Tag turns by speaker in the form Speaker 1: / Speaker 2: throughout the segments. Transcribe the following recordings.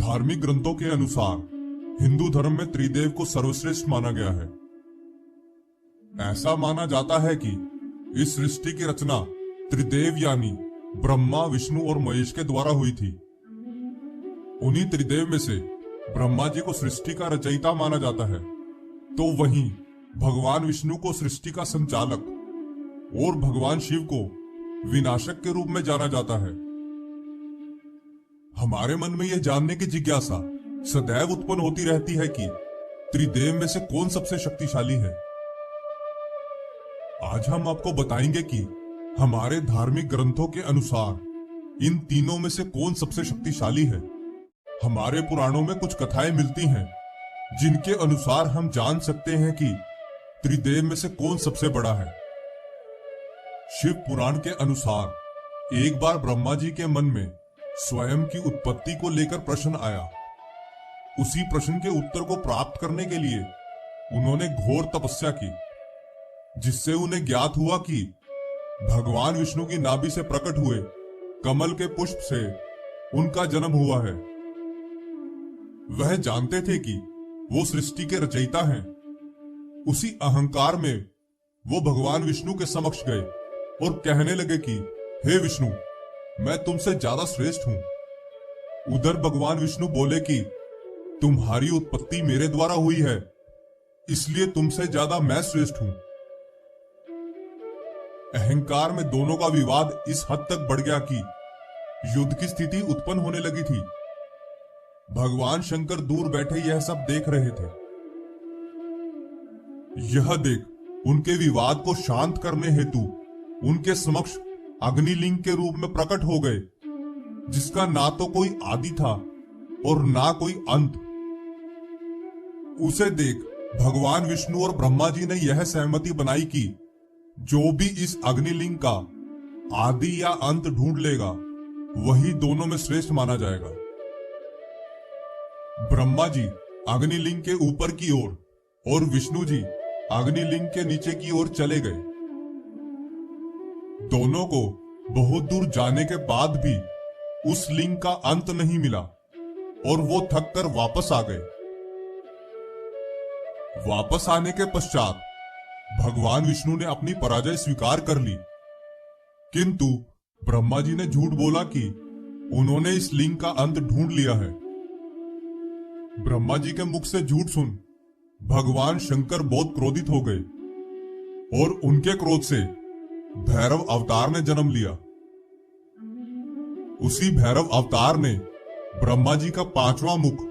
Speaker 1: धार्मिक ग्रंथों के अनुसार हिंदू धर्म में त्रिदेव को सर्वश्रेष्ठ माना गया है। ऐसा माना जाता है कि इस सृष्टि की रचना त्रिदेव यानी ब्रह्मा, विष्णु और महेश के द्वारा हुई थी। उन्हीं त्रिदेव में से ब्रह्मा जी को सृष्टि का रचयिता माना जाता है, तो वहीं भगवान विष्णु को सृष्टि का संचालक और भगवान शिव को विनाशक के रूप में जाना जाता है। हमारे मन में यह जानने की जिज्ञासा सदैव उत्पन्न होती रहती है कि त्रिदेव में से कौन सबसे शक्तिशाली है। आज हम आपको बताएंगे कि हमारे धार्मिक ग्रंथों के अनुसार इन तीनों में से कौन सबसे शक्तिशाली है। हमारे पुराणों में कुछ कथाएं मिलती हैं जिनके अनुसार हम जान सकते हैं कि त्रिदेव में से कौन सबसे बड़ा है। शिव पुराण के अनुसार एक बार ब्रह्मा जी के मन में स्वयं की उत्पत्ति को लेकर प्रश्न आया। उसी प्रश्न के उत्तर को प्राप्त करने के लिए उन्होंने घोर तपस्या की, जिससे उन्हें ज्ञात हुआ कि भगवान विष्णु की नाभि से प्रकट हुए कमल के पुष्प से उनका जन्म हुआ है। वह जानते थे कि वो सृष्टि के रचयिता हैं। उसी अहंकार में वो भगवान विष्णु के समक्ष गए और कहने लगे कि हे विष्णु, मैं तुमसे ज्यादा श्रेष्ठ हूं। उधर भगवान विष्णु बोले कि तुम्हारी उत्पत्ति मेरे द्वारा हुई है, इसलिए तुमसे ज्यादा मैं श्रेष्ठ हूं। अहंकार में दोनों का विवाद इस हद तक बढ़ गया कि युद्ध की स्थिति उत्पन्न होने लगी थी। भगवान शंकर दूर बैठे यह सब देख रहे थे। यह देख उनके विवाद को शांत करने हेतु उनके समक्ष अग्निलिंग के रूप में प्रकट हो गए, जिसका ना तो कोई आदि था और ना कोई अंत। उसे देख भगवान विष्णु और ब्रह्मा जी ने यह सहमति बनाई कि जो भी इस अग्निलिंग का आदि या अंत ढूंढ लेगा वही दोनों में श्रेष्ठ माना जाएगा। ब्रह्मा जी अग्निलिंग के ऊपर की ओर और विष्णु जी अग्निलिंग के नीचे की ओर चले गए। दोनों को बहुत दूर जाने के बाद भी उस लिंग का अंत नहीं मिला और वो थक कर वापस आ गए। वापस आने के पश्चात भगवान विष्णु ने अपनी पराजय स्वीकार कर ली, किंतु ब्रह्मा जी ने झूठ बोला कि उन्होंने इस लिंग का अंत ढूंढ लिया है। ब्रह्मा जी के मुख से झूठ सुन भगवान शंकर बहुत क्रोधित हो गए और उनके क्रोध से भैरव अवतार ने जन्म लिया। उसी भैरव अवतार ने ब्रह्मा जी का पांचवा मुख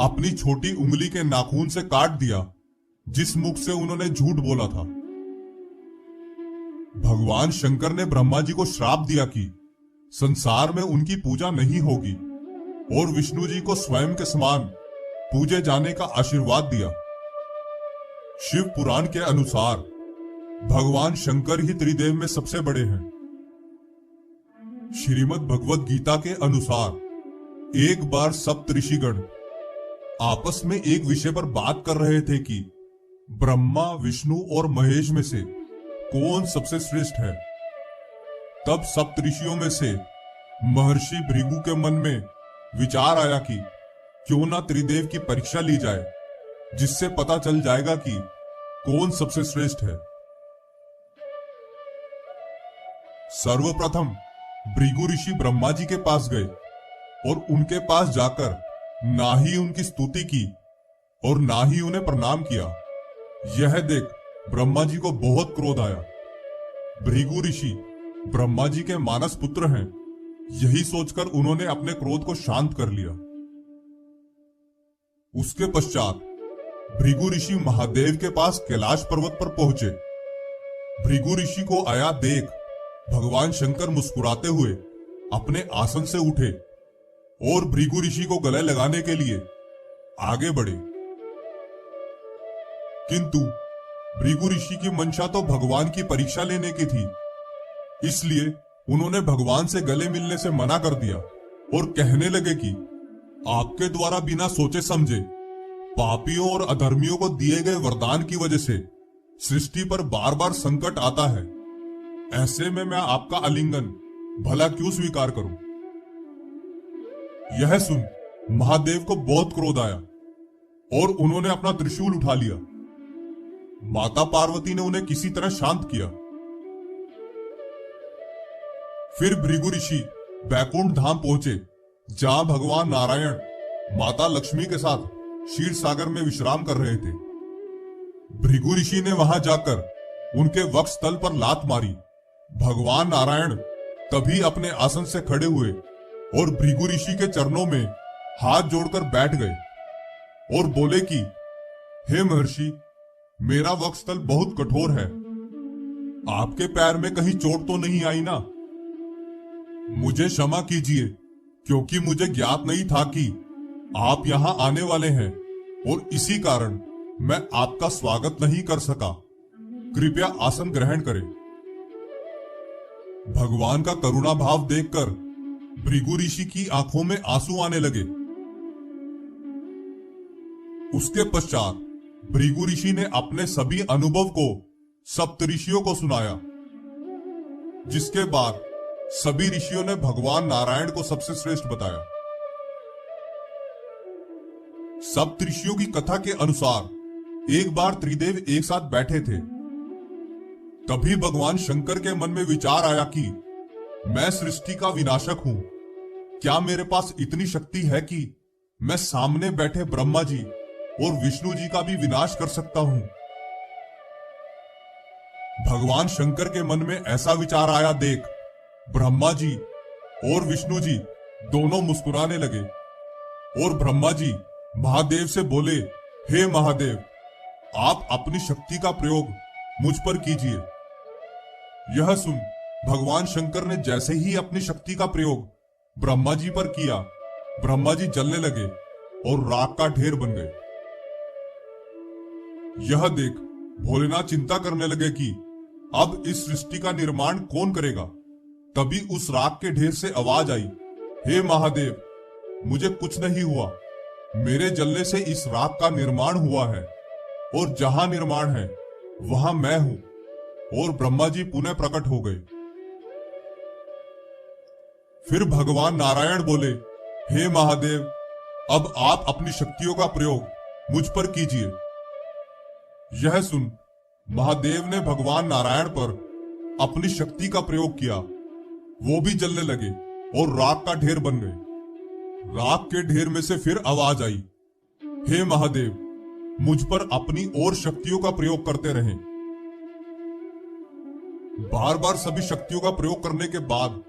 Speaker 1: अपनी छोटी उंगली के नाखून से काट दिया, जिस मुख से उन्होंने झूठ बोला था। भगवान शंकर ने ब्रह्मा जी को श्राप दिया कि संसार में उनकी पूजा नहीं होगी और विष्णु जी को स्वयं के समान पूजे जाने का आशीर्वाद दिया। शिव पुराण के अनुसार भगवान शंकर ही त्रिदेव में सबसे बड़े हैं। श्रीमद् भगवद गीता के अनुसार एक बार सप्त ऋषिगण आपस में एक विषय पर बात कर रहे थे कि ब्रह्मा, विष्णु और महेश में से कौन सबसे श्रेष्ठ है। तब सप्त ऋषियों में से महर्षि भृगु के मन में विचार आया कि क्यों ना त्रिदेव की परीक्षा ली जाए, जिससे पता चल जाएगा कि कौन सबसे श्रेष्ठ है। सर्वप्रथम भृगु ऋषि ब्रह्मा जी के पास गए और उनके पास जाकर ना ही उनकी स्तुति की और ना ही उन्हें प्रणाम किया। यह देख ब्रह्मा जी को बहुत क्रोध आया। भृगु ऋषि ब्रह्मा जी के मानस पुत्र हैं, यही सोचकर उन्होंने अपने क्रोध को शांत कर लिया। उसके पश्चात भृगु ऋषि महादेव के पास कैलाश पर्वत पर पहुंचे। भृगु ऋषि को आया देख भगवान शंकर मुस्कुराते हुए अपने आसन से उठे और भृगु ऋषि को गले लगाने के लिए आगे बढ़े, किंतु भृगु ऋषि की मंशा तो भगवान की परीक्षा लेने की थी, इसलिए उन्होंने भगवान से गले मिलने से मना कर दिया और कहने लगे कि आपके द्वारा बिना सोचे समझे पापियों और अधर्मियों को दिए गए वरदान की वजह से सृष्टि पर बार बार संकट आता है। ऐसे में मैं आपका आलिंगन भला क्यों स्वीकार करूं। यह सुन महादेव को बहुत क्रोध आया और उन्होंने अपना त्रिशूल उठा लिया। माता पार्वती ने उन्हें किसी तरह शांत किया। फिर भृगु ऋषि बैकुंठ धाम पहुंचे, जहां भगवान नारायण माता लक्ष्मी के साथ क्षीर सागर में विश्राम कर रहे थे। भृगु ऋषि ने वहां जाकर उनके वक्षस्थल पर लात मारी। भगवान नारायण तभी अपने आसन से खड़े हुए और भृगु ऋषि के चरणों में हाथ जोड़कर बैठ गए और बोले कि हे महर्षि, मेरा वक्षस्थल बहुत कठोर है, आपके पैर में कहीं चोट तो नहीं आई ना? मुझे क्षमा कीजिए, क्योंकि मुझे ज्ञात नहीं था कि आप यहां आने वाले हैं और इसी कारण मैं आपका स्वागत नहीं कर सका। कृपया आसन ग्रहण करें। भगवान का करुणा भाव देखकर भृगु ऋषि की आंखों में आंसू आने लगे। उसके पश्चात भृगु ऋषि ने अपने सभी अनुभव को सप्तऋषियों को सुनाया, जिसके बाद सभी ऋषियों ने भगवान नारायण को सबसे श्रेष्ठ बताया। सप्तऋषियों की कथा के अनुसार एक बार त्रिदेव एक साथ बैठे थे। तभी भगवान शंकर के मन में विचार आया कि मैं सृष्टि का विनाशक हूं। क्या मेरे पास इतनी शक्ति है कि मैं सामने बैठे ब्रह्मा जी और विष्णु जी का भी विनाश कर सकता हूं? भगवान शंकर के मन में ऐसा विचार आया देख ब्रह्मा जी और विष्णु जी दोनों मुस्कुराने लगे और ब्रह्मा जी महादेव से बोले, हे महादेव, आप अपनी शक्ति का प्रयोग मुझ पर कीजिए। यह सुन भगवान शंकर ने जैसे ही अपनी शक्ति का प्रयोग ब्रह्मा जी पर किया, ब्रह्मा जी जलने लगे और राख का ढेर बन गए। यह देख भोलेनाथ चिंता करने लगे कि अब इस सृष्टि का निर्माण कौन करेगा। तभी उस राख के ढेर से आवाज आई, हे महादेव, मुझे कुछ नहीं हुआ, मेरे जलने से इस राख का निर्माण हुआ है और जहां निर्माण है वहां मैं हूं। और ब्रह्मा जी पुनः प्रकट हो गए। फिर भगवान नारायण बोले, हे महादेव, अब आप अपनी शक्तियों का प्रयोग मुझ पर कीजिए। यह सुन महादेव ने भगवान नारायण पर अपनी शक्ति का प्रयोग किया। वो भी जलने लगे और राख का ढेर बन गए। राख के ढेर में से फिर आवाज आई, हे महादेव, मुझ पर अपनी और शक्तियों का प्रयोग करते रहें। बार बार सभी शक्तियों का प्रयोग करने के बाद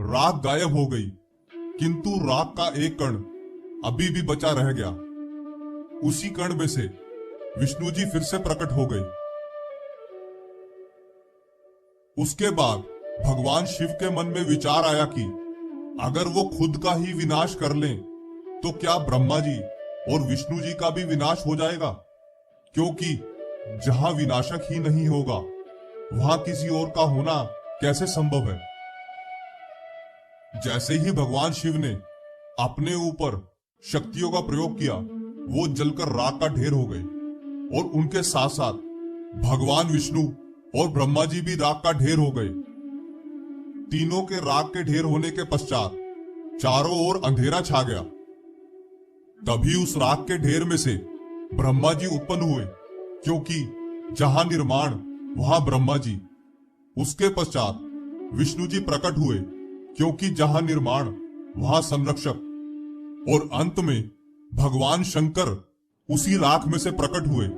Speaker 1: राख गायब हो गई, किंतु राख का एक कण अभी भी बचा रह गया। उसी कण में से विष्णु जी फिर से प्रकट हो गए। उसके बाद भगवान शिव के मन में विचार आया कि अगर वो खुद का ही विनाश कर लें तो क्या ब्रह्मा जी और विष्णु जी का भी विनाश हो जाएगा? क्योंकि जहां विनाशक ही नहीं होगा वहां किसी और का होना कैसे संभव है? जैसे ही भगवान शिव ने अपने ऊपर शक्तियों का प्रयोग किया, वो जलकर राख का ढेर हो गए और उनके साथ साथ भगवान विष्णु और ब्रह्मा जी भी राख का ढेर हो गए। तीनों के राख के ढेर होने के पश्चात चारों ओर अंधेरा छा गया। तभी उस राख के ढेर में से ब्रह्मा जी उत्पन्न हुए, क्योंकि जहां निर्माण वहां ब्रह्मा जी। उसके पश्चात विष्णु जी प्रकट हुए, क्योंकि जहां निर्माण वहां संरक्षक। और अंत में भगवान शंकर उसी राख में से प्रकट हुए,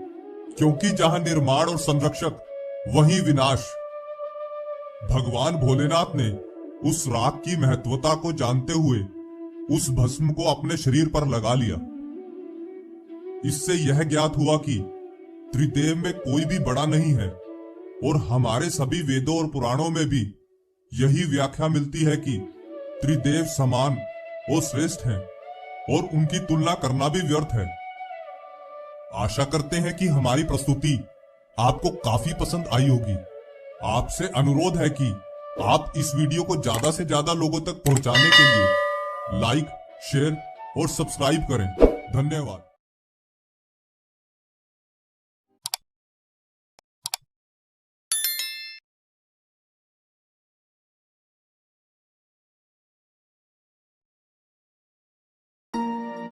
Speaker 1: क्योंकि जहां निर्माण और संरक्षक वहीं विनाश। भगवान भोलेनाथ ने उस राख की महत्वता को जानते हुए उस भस्म को अपने शरीर पर लगा लिया। इससे यह ज्ञात हुआ कि त्रिदेव में कोई भी बड़ा नहीं है, और हमारे सभी वेदों और पुराणों में भी यही व्याख्या मिलती है कि त्रिदेव समान और श्रेष्ठ हैं और उनकी तुलना करना भी व्यर्थ है। आशा करते हैं कि हमारी प्रस्तुति आपको काफी पसंद आई होगी। आपसे अनुरोध है कि आप इस वीडियो को ज्यादा से ज्यादा लोगों तक पहुंचाने के लिए लाइक, शेयर और सब्सक्राइब करें। धन्यवाद।